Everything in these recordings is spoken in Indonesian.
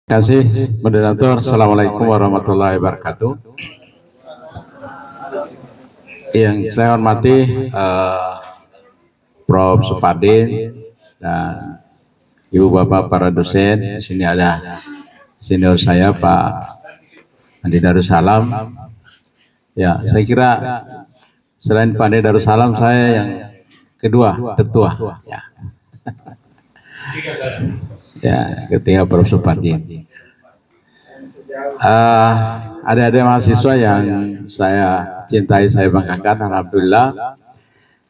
Terima kasih, moderator. Assalamualaikum warahmatullahi wabarakatuh. Yang saya hormati Prof. Supadin dan Ibu Bapak para dosen. Di sini ada senior saya Pak Andi Darussalam. Ya, saya kira selain Pak Andi Darussalam saya yang kedua tertua. Ya, ketiga Prof. Supadin. Adik-adik mahasiswa yang saya cintai, saya banggakan,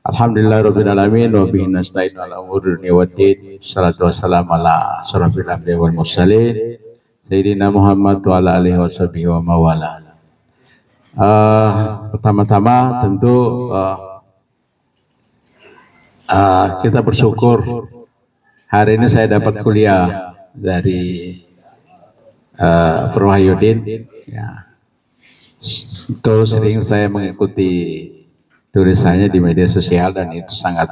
Alhamdulillah alamin wa bihi nasta'in ala umuri dunya waddin. Salatu wassalamu ala asyrofil anbiya'i wal mursalin Sayyidina Muhammad wa ala alihi washabihi wa mawala. Pertama-tama tentu kita bersyukur hari ini saya dapat kuliah dari Prof. Wahyudin. Ya. Itu sering saya mengikuti tulisannya di media sosial dan itu sangat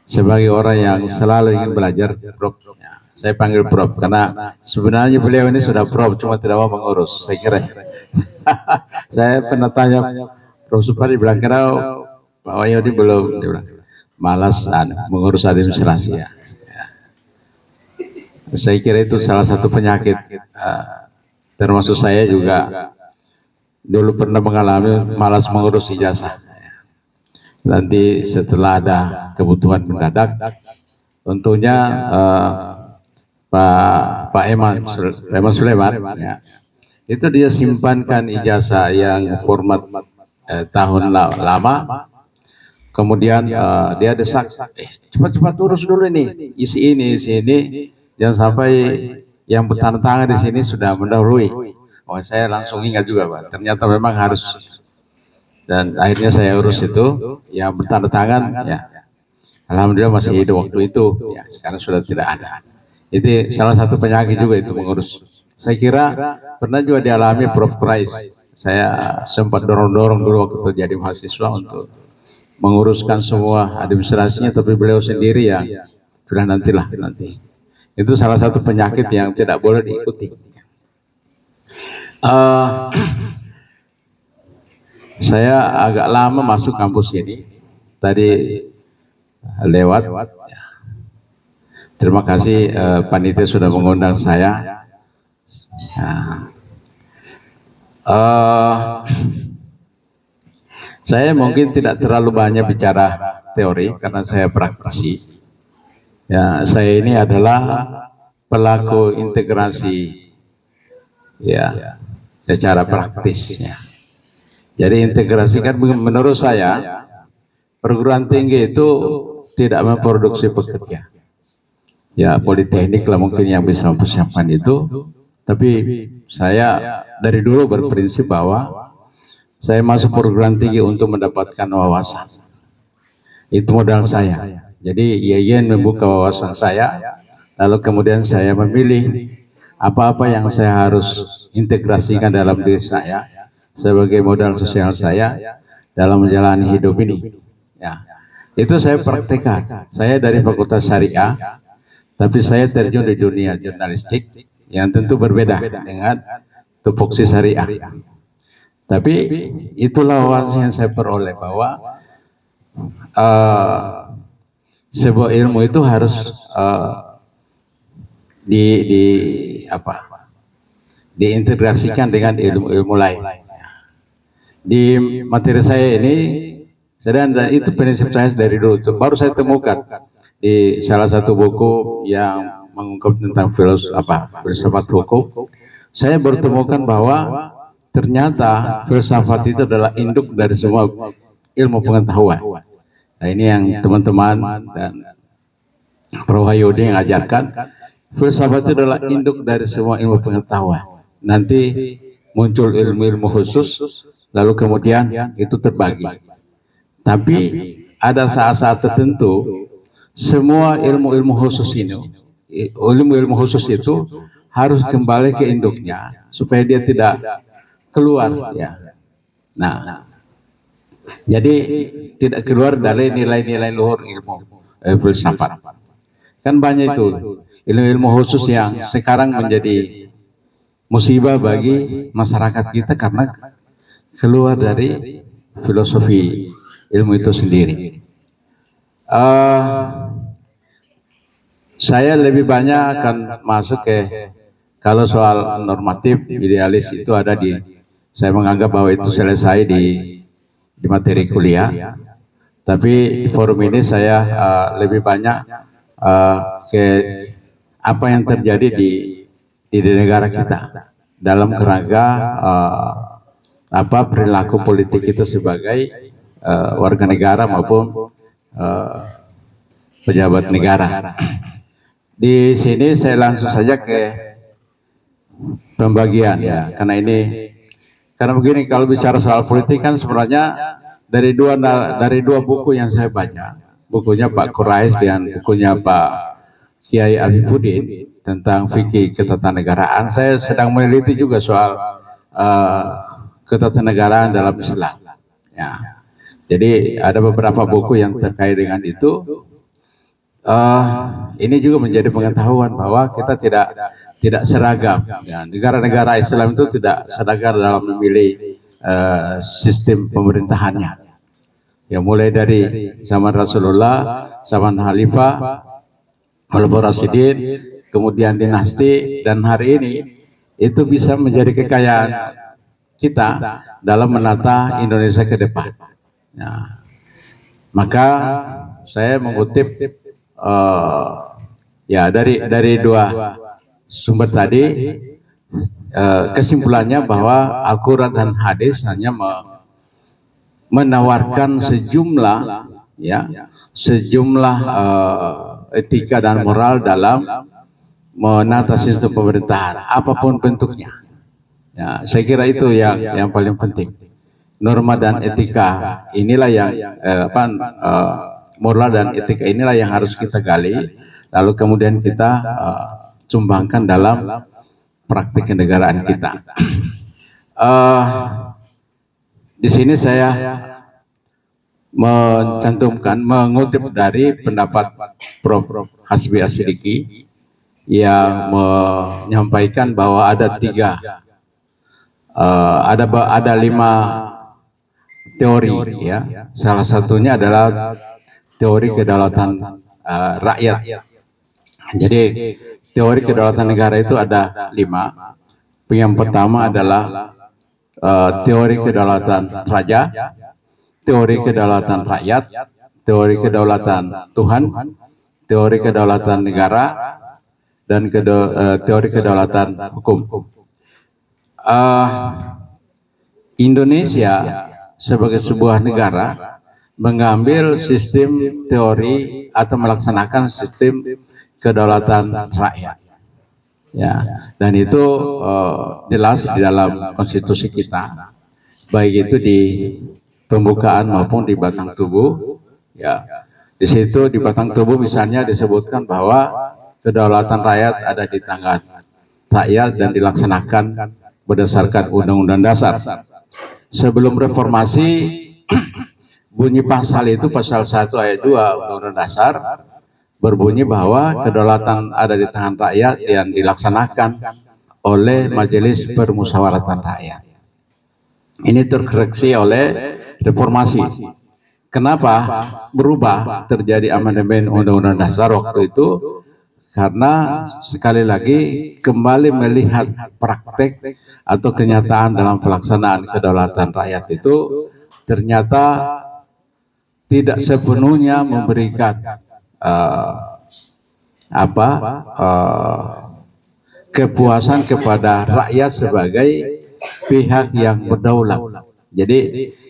sebagai orang yang selalu ingin belajar, Prof. Ya, saya panggil Prof karena sebenarnya beliau ini sudah Prof, cuma tidak mau mengurus. Saya kira saya pernah tanya Prof. Supari, bilang kenapa Pak Wahyudin belum, dia bilang malas mengurus administrasi. Ya. Saya kira itu salah satu penyakit, termasuk saya juga dulu pernah mengalami malas mengurus ijazah. Nanti setelah ada kebutuhan mendadak, tentunya Pak Eman Sulaiman, ya, itu dia simpankan ijazah yang format tahun lama. Kemudian dia desak, cepat-cepat urus dulu ini, isi ini, jangan sampai yang bertanda tangan di sini sudah mendahului. Oh, saya langsung ingat juga, Pak. Ternyata memang harus, dan akhirnya saya urus itu yang bertanda tangan. Ya, alhamdulillah masih hidup waktu itu. Ya, sekarang sudah tidak ada. Itu salah satu penyakit juga itu mengurus. Saya kira pernah juga dialami Prof. Price. Saya sempat dorong-dorong dulu waktu jadi mahasiswa untuk menguruskan semua administrasinya, tapi beliau sendiri yang sudah nanti. Itu salah satu penyakit yang tidak boleh diikuti. Saya agak lama masuk kampus ini, tadi lewat. Terima kasih panitia sudah mengundang saya. Saya mungkin tidak terlalu banyak bicara teori karena saya praktisi. Ya, saya ini adalah pelaku integrasi, ya, secara praktisnya. Jadi integrasi kan menurut saya perguruan tinggi itu tidak memproduksi pekerja. Ya, politeknik lah mungkin yang bisa mempersiapkan itu. Tapi saya dari dulu berprinsip bahwa saya masuk perguruan tinggi untuk mendapatkan wawasan. Itu modal saya. Jadi IAIN membuka wawasan saya, lalu kemudian saya memilih apa-apa yang saya harus integrasikan dalam diri saya sebagai modal sosial saya dalam menjalani hidup ini. Ya, itu saya praktekkan. Saya dari Fakultas Syariah, tapi saya terjun di dunia jurnalistik yang tentu berbeda dengan tupoksi syariah. Tapi itulah wawasan yang saya peroleh bahwa sebuah ilmu itu harus diintegrasikan dengan ilmu lain. Di materi saya ini, dan itu prinsip saya dari dulu. Baru saya temukan di salah satu buku yang mengungkap tentang filsafat hukum. Saya bertemukan bahwa ternyata filsafat itu adalah induk dari semua ilmu pengetahuan. Nah, ini yang teman-teman dan Prof. Wahyudin yang ajarkan, filsafat itu adalah induk dari semua ilmu pengetahuan. Nanti muncul ilmu-ilmu khusus, lalu kemudian itu terbagi. Tapi ada saat-saat tertentu, semua ilmu-ilmu khusus itu harus kembali ke induknya supaya dia tidak keluar. Ya. Nah, jadi tidak keluar dari nilai-nilai luhur ilmu filsafat. Kan banyak itu ilmu-ilmu khusus yang sekarang menjadi musibah bagi masyarakat kita karena keluar dari filosofi ilmu itu sendiri. Saya lebih banyak akan masuk ke, kalau soal normatif idealis itu ada di, saya menganggap bahwa itu selesai di materi kuliah. Tapi di forum ini saya lebih banyak ke apa yang terjadi di negara kita dalam kerangka apa perilaku politik itu sebagai warga negara maupun pejabat negara. Di sini saya langsung saja ke pembagian ya, karena begini, kalau bicara soal politik kan sebenarnya dari dua buku yang saya baca, bukunya Pak Qurais dan bukunya Pak Kiai Abifuddin tentang fikih ketatanegaraan. Saya sedang meneliti juga soal ketatanegaraan dalam Islam. Ya. Jadi ada beberapa buku yang terkait dengan itu. Ini juga menjadi pengetahuan bahwa kita tidak seragam. Ya, negara-negara Islam itu tidak seragam dalam memilih sistem pemerintahannya. Ya, mulai dari zaman Rasulullah, zaman Khalifah, Khalifah Rasyidin, kemudian dinasti, dan hari ini itu bisa menjadi kekayaan kita dalam menata Indonesia ke depan. Nah, maka saya mengutip ya dari dua sumber tadi, kesimpulannya bahwa Al-Quran dan hadis hanya menawarkan sejumlah etika dan moral dalam menata sistem pemerintahan apapun bentuknya. Ya, saya kira itu yang paling penting. Norma dan etika inilah yang moral dan etika inilah yang harus kita gali, lalu kemudian kita sumbangkan dalam praktik kenegaraan kita. Di sini saya mengutip dari pendapat Prof. Hasbi Asyidiki yang menyampaikan bahwa ada ada 5 teori, ya. Salah satunya adalah teori kedaulatan rakyat. Jadi teori kedaulatan negara itu ada 5. Yang pertama adalah teori kedaulatan raja, teori kedaulatan rakyat, teori kedaulatan Tuhan, teori kedaulatan negara, dan teori kedaulatan hukum. Indonesia sebagai sebuah negara mengambil sistem teori atau melaksanakan sistem kedaulatan rakyat. Ya, dan itu jelas di dalam konstitusi kita, baik itu di pembukaan maupun di batang tubuh. Ya, di situ di batang tubuh misalnya disebutkan bahwa kedaulatan rakyat ada di tangan rakyat dan dilaksanakan berdasarkan Undang-Undang Dasar. Sebelum reformasi, bunyi pasal itu pasal 1 ayat 2 Undang-Undang Dasar berbunyi bahwa kedaulatan ada di tangan rakyat yang dilaksanakan oleh Majelis Permusyawaratan Rakyat. Ini terkoreksi oleh reformasi. Kenapa berubah terjadi amandemen Undang-Undang Dasar waktu itu? Karena sekali lagi kembali melihat praktek atau kenyataan dalam pelaksanaan kedaulatan rakyat itu ternyata tidak sepenuhnya memberikan kepuasan kepada rakyat sebagai pihak yang berdaulat. Jadi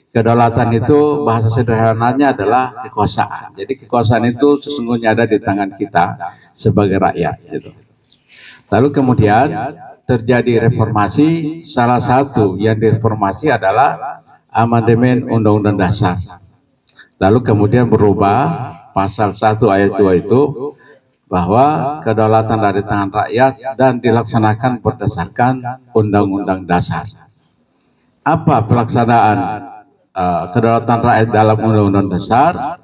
kedaulatan itu bahasa sederhananya adalah kekuasaan. Jadi kekuasaan itu sesungguhnya ada di tangan kita sebagai rakyat. Gitu. Lalu kemudian terjadi reformasi. Salah satu yang direformasi adalah amandemen Undang-Undang Dasar. Lalu kemudian berubah pasal 1 ayat 2 itu bahwa kedaulatan dari tangan rakyat dan dilaksanakan berdasarkan Undang-Undang Dasar. Apa pelaksanaan kedaulatan rakyat dalam Undang-Undang Dasar?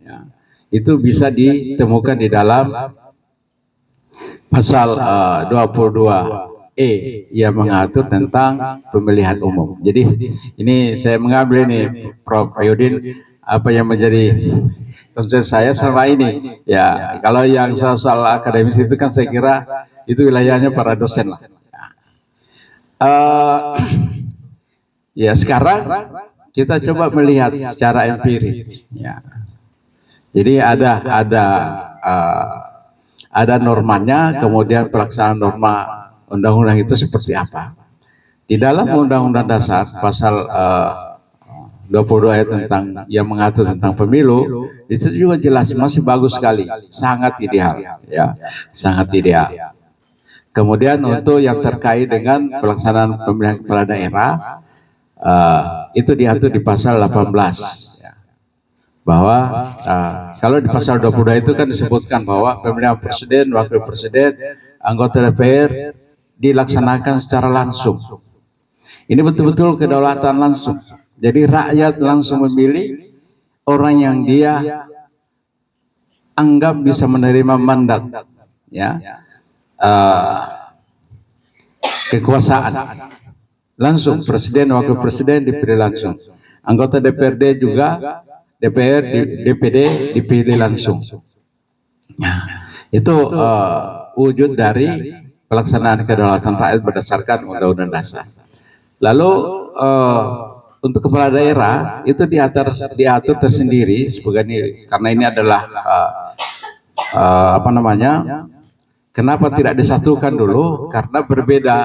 Ya, itu bisa ditemukan di dalam pasal 22E yang mengatur tentang pemilihan umum. Jadi ini saya mengambil ini Prof. Yudin apa yang menjadi concern saya selama ini. Ya, kalau yang soal akademis itu kan saya kira itu wilayahnya para dosen lah. Ya sekarang kita coba melihat secara empiris. Ya. Jadi ada normanya, kemudian pelaksanaan norma undang-undang itu seperti apa. Di dalam Undang-Undang Dasar pasal 22 ayat tentang yang mengatur tentang pemilu, itu juga jelas masih bagus sekali, sangat ideal, ya, sangat ideal. Kemudian untuk yang terkait dengan pelaksanaan pemilihan kepala daerah, itu diatur di pasal 18. Bahwa kalau di pasal 22 itu kan disebutkan bahwa pemilihan presiden, wakil presiden, anggota DPR dilaksanakan secara langsung. Ini betul-betul kedaulatan langsung. Jadi rakyat langsung memilih orang yang dia anggap bisa menerima mandat, ya, kekuasaan. Langsung presiden, wakil presiden dipilih langsung. Anggota DPRD juga, DPD dipilih langsung. Nah, itu wujud dari pelaksanaan kedaulatan rakyat berdasarkan Undang-Undang Dasar. Lalu untuk kepala daerah itu diatur tersendiri sebagai karena ini adalah apa namanya? Kenapa tidak disatukan dulu? Karena berbeda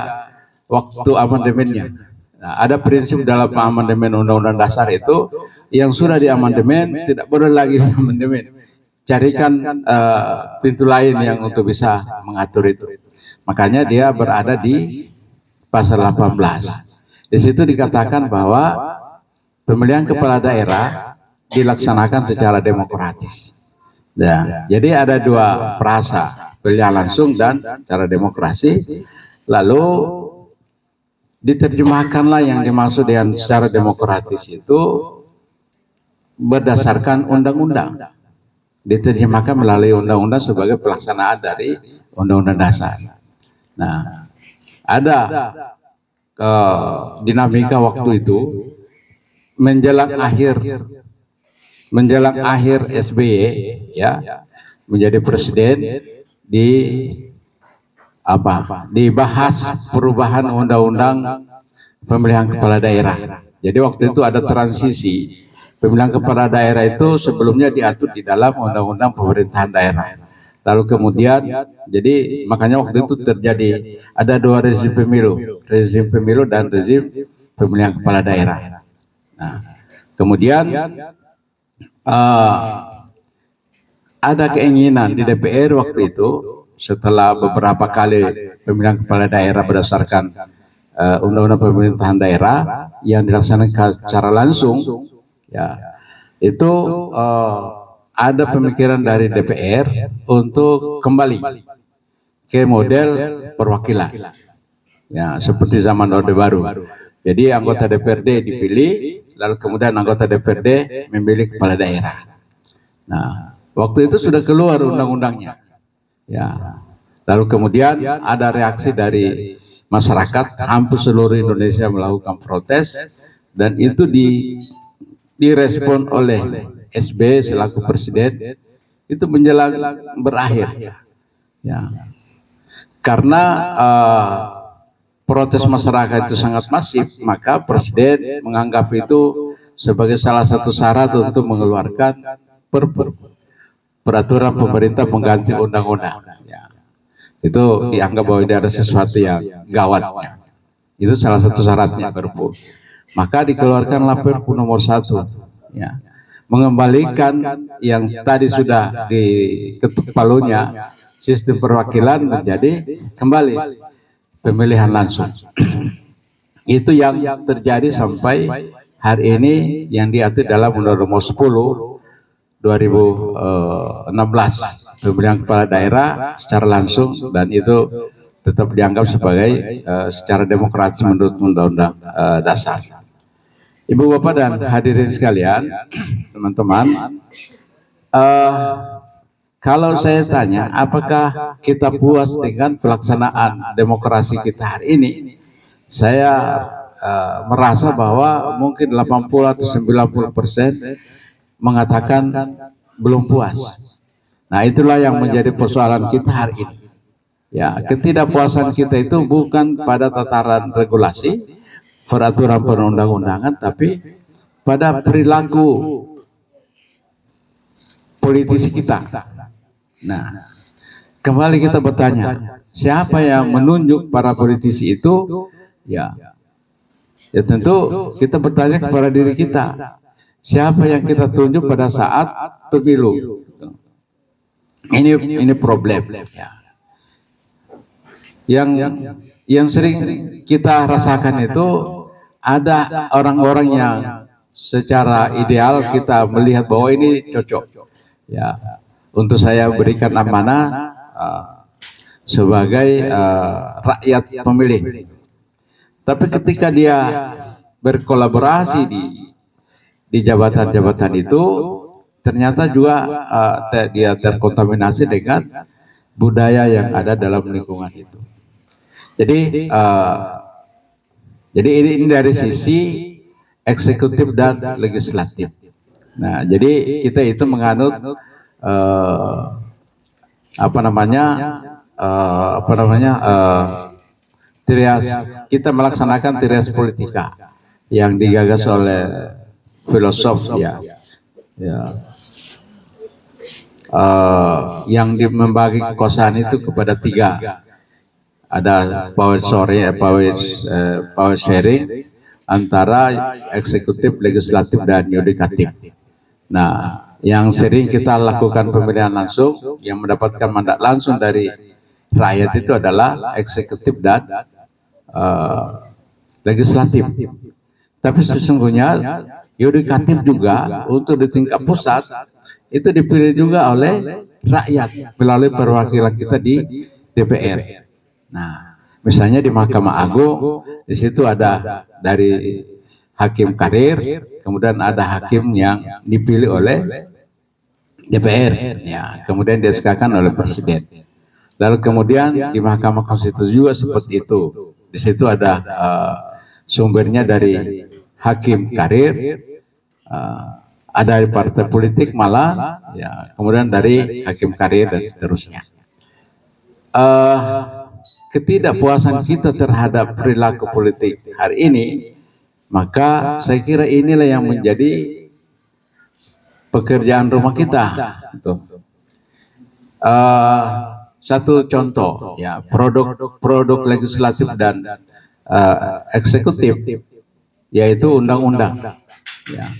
waktu amandemennya. Nah, ada prinsip dalam amandemen Undang-Undang Dasar itu yang sudah diamandemen tidak boleh lagi diamandemen. Carikan pintu lain yang untuk bisa mengatur itu. Makanya dia berada di pasal 18. Di situ dikatakan bahwa pemilihan kepala daerah dilaksanakan secara demokratis. Ya, jadi ada dua frasa, pilihan langsung dan cara demokrasi. Lalu diterjemahkanlah yang dimaksud dengan secara demokratis itu berdasarkan undang-undang. Diterjemahkan melalui undang-undang sebagai pelaksanaan dari Undang-Undang Dasar. Nah, ada dinamika waktu itu menjelang akhir SBY, ya, menjadi presiden, dibahas perubahan undang-undang pemilihan kepala daerah. Jadi waktu itu ada transisi. Pemilihan kepala daerah itu sebelumnya diatur di dalam undang-undang pemerintahan daerah. Lalu kemudian, jadi makanya waktu itu terjadi ada dua rezim pemilu dan rezim pemilihan kepala daerah. Nah, kemudian ada keinginan di DPR waktu itu setelah beberapa kali pemilihan kepala daerah berdasarkan undang-undang pemerintahan daerah yang dilaksanakan secara langsung, ya, itu ada pemikiran dari DPR untuk kembali ke model perwakilan, ya, seperti zaman Orde Baru. Jadi anggota DPRD dipilih, lalu kemudian anggota DPRD memilih kepala daerah. Nah, waktu itu sudah keluar undang-undangnya, ya. Lalu kemudian ada reaksi dari masyarakat, hampir seluruh Indonesia melakukan protes, dan itu direspon oleh SB selaku presiden. Itu menjelang berakhir, ya, karena protes masyarakat itu sangat masif, maka presiden menganggap itu sebagai salah satu syarat untuk mengeluarkan peraturan pemerintah pengganti undang-undang, ya. Itu dianggap bahwa ini ada sesuatu yang gawat. Itu salah satu syaratnya Perpu. Maka dikeluarkanlah Perpu nomor 1, ya, mengembalikan yang tadi sudah diketuk palunya sistem perwakilan menjadi kembali pemilihan langsung. Itu yang terjadi sampai hari ini yang diatur dalam Undang-Undang Nomor 10 2016 pemilihan kepala daerah secara langsung, dan itu tetap dianggap sebagai secara demokratis menurut Undang-Undang Dasar. Ibu Bapak dan hadirin sekalian, teman-teman, Kalau saya tanya, apakah kita puas dengan pelaksanaan demokrasi kita hari ini? Saya merasa bahwa mungkin 80 atau 90% mengatakan belum puas. Nah, itulah yang menjadi persoalan kita hari ini. Ya, ketidakpuasan kita itu bukan pada tataran regulasi, peraturan perundang-undangan, tapi pada perilaku politisi kita. Nah, kembali kita bertanya, siapa yang menunjuk para politisi itu? Ya, ya tentu kita bertanya kepada diri kita. Siapa yang kita tunjuk pada saat pemilu? Ini problem. Ya. Yang sering kita rasakan itu ada orang-orang yang secara ideal kita melihat bahwa ini cocok ya untuk saya berikan amanah sebagai rakyat pemilih. Tapi ketika dia berkolaborasi di jabatan-jabatan itu, ternyata juga dia terkontaminasi dengan budaya yang ada dalam lingkungan itu. Jadi ini dari sisi eksekutif dan legislatif. Nah, jadi kita itu menganut trias, kita melaksanakan trias politika yang digagas oleh filosof yang membagi kekuasaan itu kepada tiga. Ada power sharing antara eksekutif, legislatif, dan yudikatif. Nah, yang sering kita lakukan pemilihan langsung, yang mendapatkan mandat langsung dari rakyat itu adalah eksekutif dan legislatif. Tapi sesungguhnya yudikatif juga untuk di tingkat pusat itu dipilih juga oleh rakyat melalui perwakilan kita di DPR. Nah, misalnya di Mahkamah Agung, di situ ada dari hakim karir, kemudian ada hakim yang dipilih oleh DPR, ya, kemudian disahkan oleh Presiden. Lalu kemudian di Mahkamah Konstitusi juga seperti itu. Di situ ada sumbernya dari hakim karir, ada dari partai politik malah, ya, kemudian dari hakim karir dan seterusnya. Ketidakpuasan kita terhadap perilaku politik hari ini, maka saya kira inilah yang menjadi pekerjaan rumah kita. Satu contoh, ya, produk legislatif dan eksekutif, yaitu undang-undang. Ya.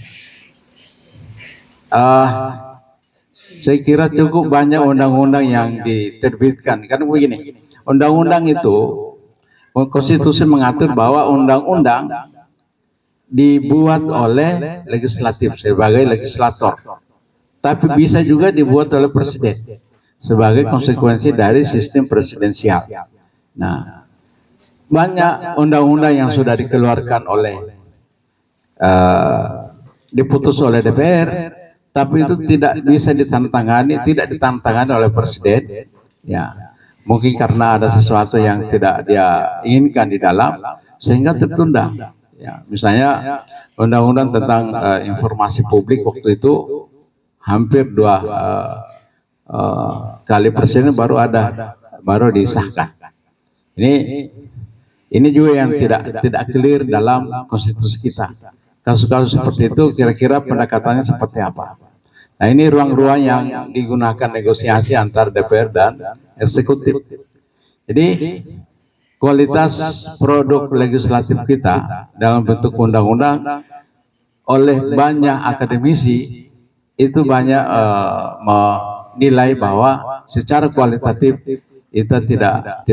Saya kira cukup banyak undang-undang yang diterbitkan. Kan begini, undang-undang itu, konstitusi mengatur bahwa undang-undang dibuat oleh legislatif sebagai legislator, tapi bisa juga dibuat oleh presiden sebagai konsekuensi dari sistem presidensial. Nah, banyak undang-undang yang sudah dikeluarkan oleh diputus oleh DPR, tapi itu tidak bisa ditandatangani oleh presiden. Ya, mungkin karena ada sesuatu yang tidak dia inginkan di dalam, sehingga tertunda. Ya, misalnya undang-undang tentang informasi publik waktu itu hampir 2 kali presiden baru disahkan. Ini juga yang tidak clear dalam konstitusi kita. Kasus-kasus seperti itu kira-kira pendekatannya seperti apa? Nah, ini ruang-ruang yang digunakan negosiasi antar DPR dan eksekutif. Jadi kualitas produk legislatif kita dalam bentuk undang-undang oleh banyak akademisi itu banyak menilai bahwa secara kualitatif itu tidak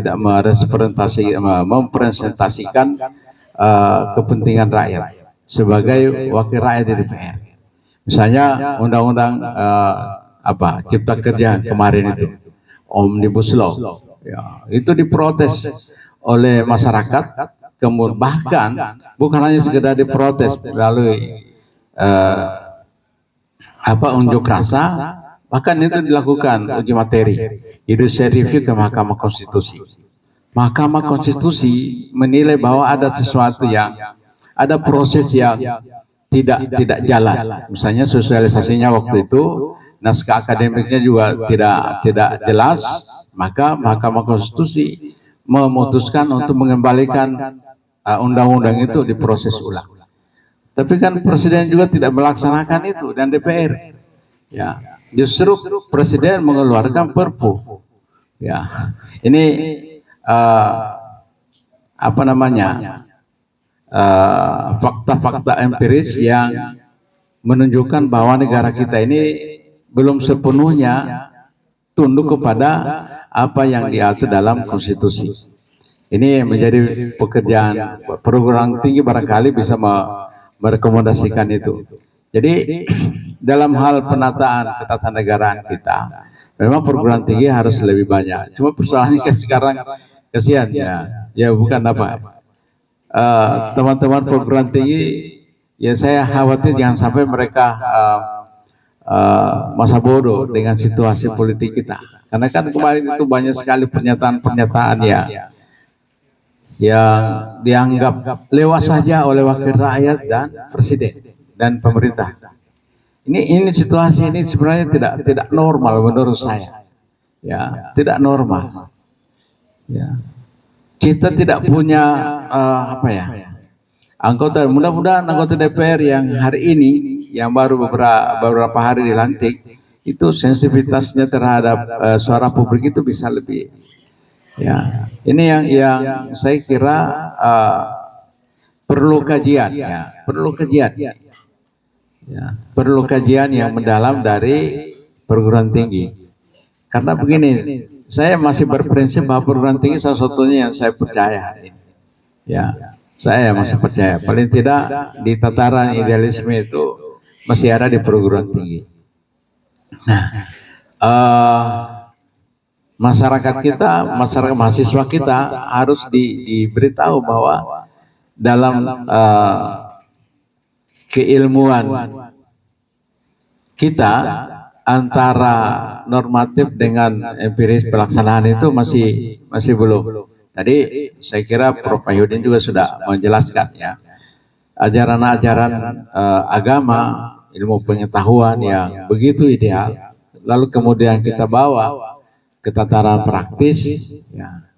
mempresentasikan kepentingan rakyat sebagai wakil rakyat di DPR. Misalnya undang-undang Cipta Kerja kemarin itu, Omnibus Law, ya, itu diprotes oleh masyarakat, kemudian bahkan bukan hanya sekedar diprotes melalui unjuk rasa, Bahkan itu dilakukan uji materi, judicial review ke Mahkamah Konstitusi. Mahkamah Konstitusi menilai bahwa ada sesuatu yang ada proses yang tidak jalan. Misalnya sosialisasinya waktu itu, naskah akademiknya juga tidak jelas, maka Mahkamah Konstitusi memutuskan untuk mengembalikan undang-undang itu diproses ulang. Tapi kan Presiden juga tidak melaksanakan itu dan DPR. Ya, justru Presiden mengeluarkan Perpu. Ya, ini apa namanya? Fakta-fakta empiris yang menunjukkan bahwa negara kita ini belum sepenuhnya tunduk kepada apa yang diatur dalam konstitusi. Ini menjadi pekerjaan perguruan tinggi, barangkali bisa merekomendasikan itu. Jadi dalam hal penataan ketatanegaraan kita, memang perguruan tinggi harus lebih banyak. Cuma persoalannya kan sekarang kasihan ya bukan apa. Teman-teman perguruan tinggi, ya saya khawatir jangan sampai mereka masa bodoh dengan situasi politik kita. Karena kan kemarin itu banyak sekali pernyataan-pernyataan yang dianggap lewat saja oleh wakil rakyat dan presiden dan pemerintah. Ini situasi ini sebenarnya tidak normal menurut saya. Ya, tidak normal. Ya. Kita tidak punya mudah-mudahan anggota DPR yang hari ini, yang baru beberapa hari dilantik, itu sensitivitasnya terhadap suara publik itu bisa lebih. Ya, ini yang saya kira perlu kajian, perlu kajian. Ya, perlu kajian yang mendalam dari perguruan tinggi. Karena begini, saya masih berprinsip bahwa perguruan tinggi salah satunya yang saya percaya. Ya, saya masih percaya. Paling tidak di tataran idealisme itu masih ada di perguruan tinggi. Nah, masyarakat kita, masyarakat mahasiswa kita harus diberitahu bahwa dalam keilmuan kita antara normatif dengan empiris pelaksanaan itu masih belum. Tadi saya kira Prof. Ayudin juga sudah menjelaskan ya, ajaran-ajaran agama, ilmu pengetahuan yang begitu ideal, lalu kemudian kita bawa ke tataran praktis, ya,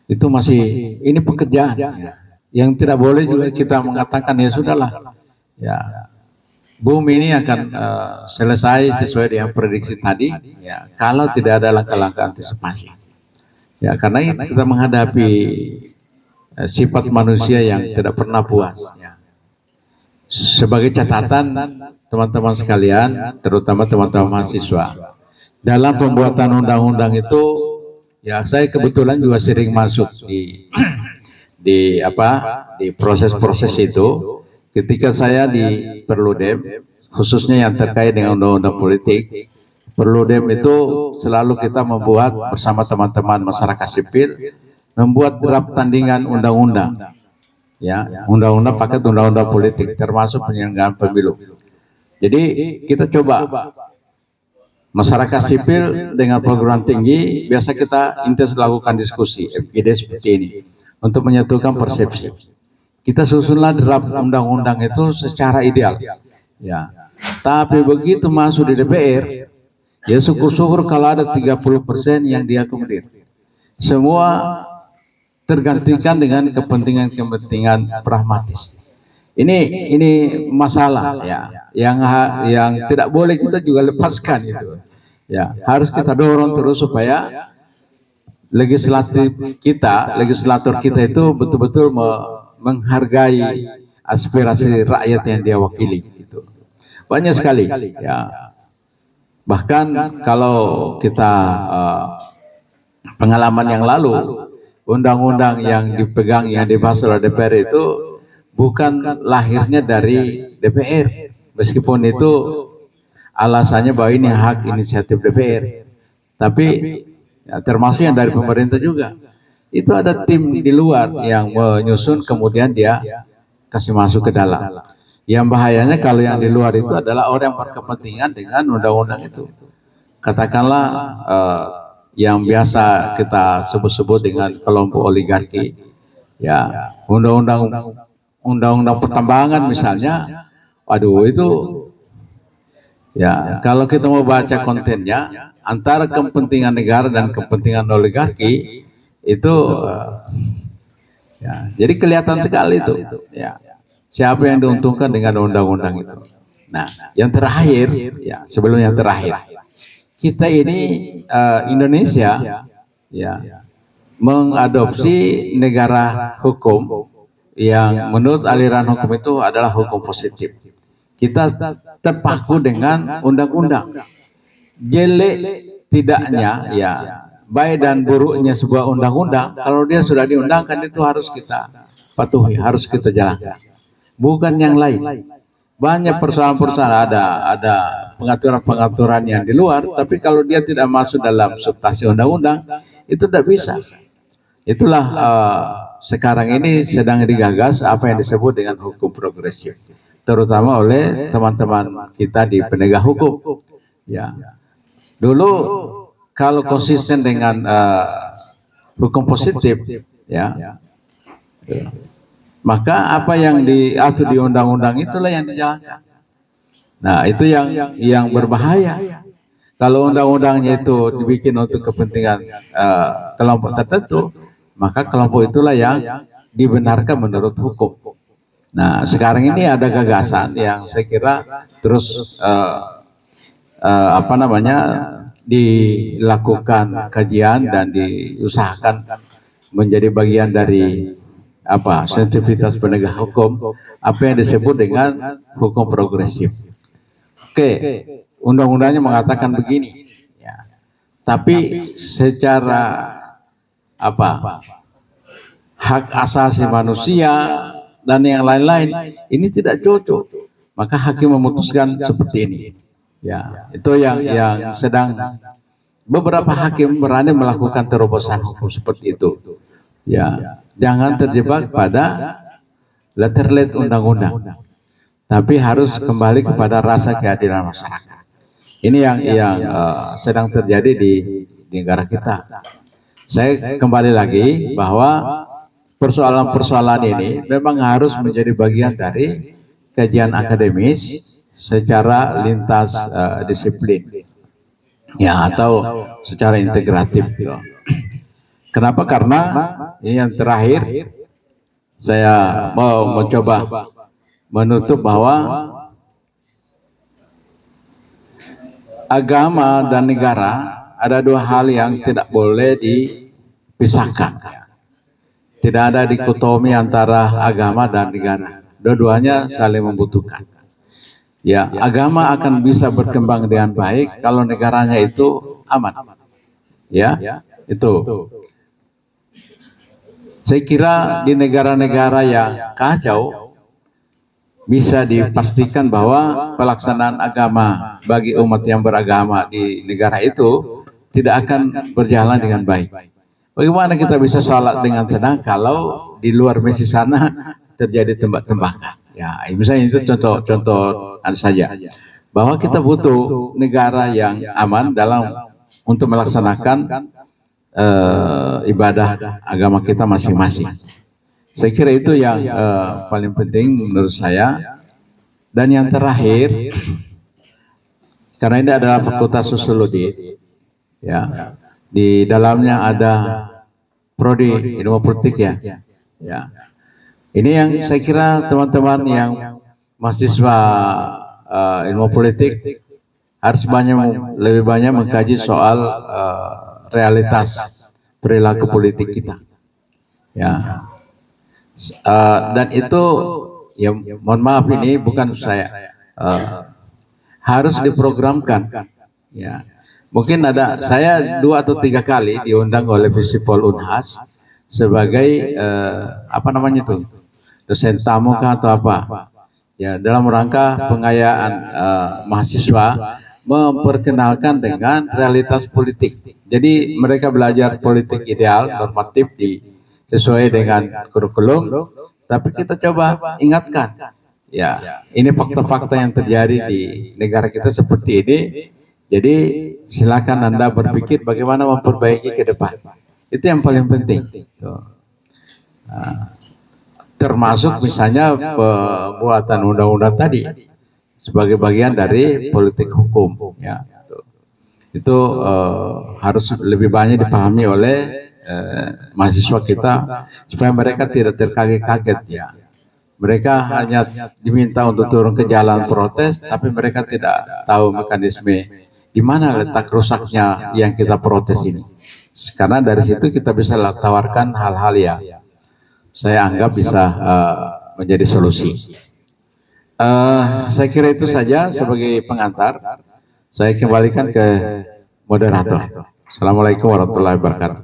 itu masih ini pekerjaan ya. Yang tidak boleh juga kita mengatakan ya sudahlah, ya bumi ini akan selesai sesuai dengan prediksi tadi, ya kalau tidak ada langkah-langkah antisipasi. Ya karena kita menghadapi sifat manusia yang tidak pernah puas. Ya. Sebagai catatan teman-teman sekalian, terutama teman-teman mahasiswa, dalam pembuatan undang-undang itu, ya saya kebetulan juga sering masuk di proses-proses itu. Ketika saya di Perludem, khususnya yang terkait dengan undang-undang politik, Perludem itu selalu kita membuat bersama teman-teman masyarakat sipil, membuat draft tandingan undang-undang, ya, undang-undang paket undang-undang politik, termasuk penyelenggaraan pemilu. Jadi kita coba masyarakat sipil dengan perguruan tinggi, biasa kita intens lakukan diskusi FGD seperti ini untuk menyatukan persepsi. Kita susunlah draft undang-undang itu secara ideal, ya. Tapi begitu masuk di DPR, ya syukur-syukur kalau ada 30% yang diakomodir. Semua tergantikan dengan kepentingan-kepentingan pragmatis. Ini masalah ya, yang tidak boleh kita juga lepaskan itu. Ya, harus kita dorong terus supaya legislator kita itu betul-betul menghargai aspirasi rakyat yang dia wakili. Gitu. Banyak sekali. Ya. Bahkan kalau kita pengalaman yang lalu, undang-undang yang dipegang, yang dibahas oleh DPR itu bukan lahirnya dari DPR, meskipun itu alasannya bahwa ini hak inisiatif DPR, tapi ya, termasuk yang dari pemerintah juga. Itu ada tim di luar yang menyusun, kemudian dia kasih masuk ke dalam. Yang bahayanya kalau yang di luar itu adalah orang yang berkepentingan dengan undang-undang itu. katakanlah yang biasa kita sebut-sebut dengan kelompok oligarki, ya undang-undang pertambangan misalnya, waduh itu ya kalau kita mau baca kontennya antara kepentingan negara dan kepentingan oligarki itu ya, jadi kelihatan sekali itu ya siapa yang diuntungkan dengan undang-undang itu. Nah, yang terakhir ya sebelum yang terakhir kita ini Indonesia ya mengadopsi negara hukum yang menurut aliran hukum itu adalah hukum positif. Kita terpaku dengan undang-undang. Jelek tidaknya ya baik dan buruknya sebuah undang-undang kalau dia sudah diundangkan itu harus kita patuhi, harus kita jalankan. Bukan yang lain. Banyak persoalan-persoalan ada pengaturan-pengaturan yang di luar, tapi kalau dia tidak masuk dalam substansi undang-undang itu tidak bisa. Itulah sekarang ini sedang digagas apa yang disebut dengan hukum progresif, terutama oleh teman-teman kita di penegak hukum. Ya, dulu kalau konsisten dengan hukum positif, ya, maka apa yang diatur di undang-undang itulah yang dijalankan. Nah, itu yang berbahaya. Kalau undang-undangnya itu dibikin untuk kepentingan kelompok tertentu, maka kelompok itulah yang dibenarkan menurut hukum. Nah, sekarang ini ada gagasan yang saya kira terus apa namanya dilakukan kajian dan diusahakan menjadi bagian dari apa sensitivitas penegak hukum, apa yang disebut dengan hukum progresif. Oke, undang-undangnya mengatakan begini, ya. Tapi secara apa hak asasi manusia dan yang lain-lain ini tidak cocok, maka hakim memutuskan seperti ini. Ya, itu yang sedang beberapa hakim berani melakukan terobosan hukum seperti itu. Ya, jangan terjebak pada letterlet undang-undang, tapi harus kembali kepada rasa keadilan masyarakat. Ini yang sedang terjadi di negara kita. Saya kembali lagi bahwa persoalan-persoalan ini memang harus menjadi bagian dari kajian akademis secara lintas disiplin, ya atau secara integratif. Gitu. Kenapa? Karena ini yang terakhir saya mau mencoba menutup bahwa agama dan negara ada dua hal yang tidak boleh dipisahkan. Tidak ada dikotomi antara agama dan negara. Dua-duanya saling membutuhkan. Ya, agama akan bisa berkembang dengan baik kalau negaranya itu aman. Ya, itu. Saya kira di negara-negara yang kacau bisa dipastikan bahwa pelaksanaan agama bagi umat yang beragama di negara itu tidak akan berjalan dengan baik. Bagaimana kita bisa sholat dengan tenang kalau di luar masjid sana terjadi tembak-tembakan? Ya, misalnya itu contoh saja. Bahwa kita butuh negara yang aman dalam untuk melaksanakan ibadah agama kita masing-masing. Saya kira itu yang paling penting menurut saya. Dan yang terakhir, karena ini adalah fakultas sosiologi, ya, di dalamnya ada prodi ilmu politik ya. Ini yang saya kira teman-teman yang mahasiswa ilmu politik harus lebih banyak mengkaji soal realitas perilaku politik kita. Ya. Dan itu ya mohon maaf ini bukan saya harus diprogramkan. Ya. Mungkin ada saya 2 atau 3 kali diundang oleh Visipol Unhas sebagai apa namanya itu dosen tamu atau apa ya dalam rangka pengayaan mahasiswa memperkenalkan dengan realitas politik. Jadi mereka belajar politik ideal normatif sesuai dengan kurikulum, tapi kita coba ingatkan ya ini fakta-fakta yang terjadi di negara kita seperti ini. Jadi silakan Anda berpikir bagaimana memperbaiki ke depan. Itu yang paling penting. Tuh. Nah, termasuk misalnya pembuatan undang-undang tadi sebagai bagian dari politik hukum. Ya. Itu harus lebih banyak dipahami oleh mahasiswa kita supaya mereka tidak terkaget-kaget ya. Mereka hanya diminta untuk turun ke jalan protes, tapi mereka tidak tahu mekanisme di mana letak rusaknya yang kita protes ini. Karena dari situ kita bisa tawarkan hal-hal yang saya anggap bisa menjadi solusi. Saya kira itu saja sebagai pengantar. Saya kembalikan ke moderator. Assalamualaikum warahmatullahi wabarakatuh.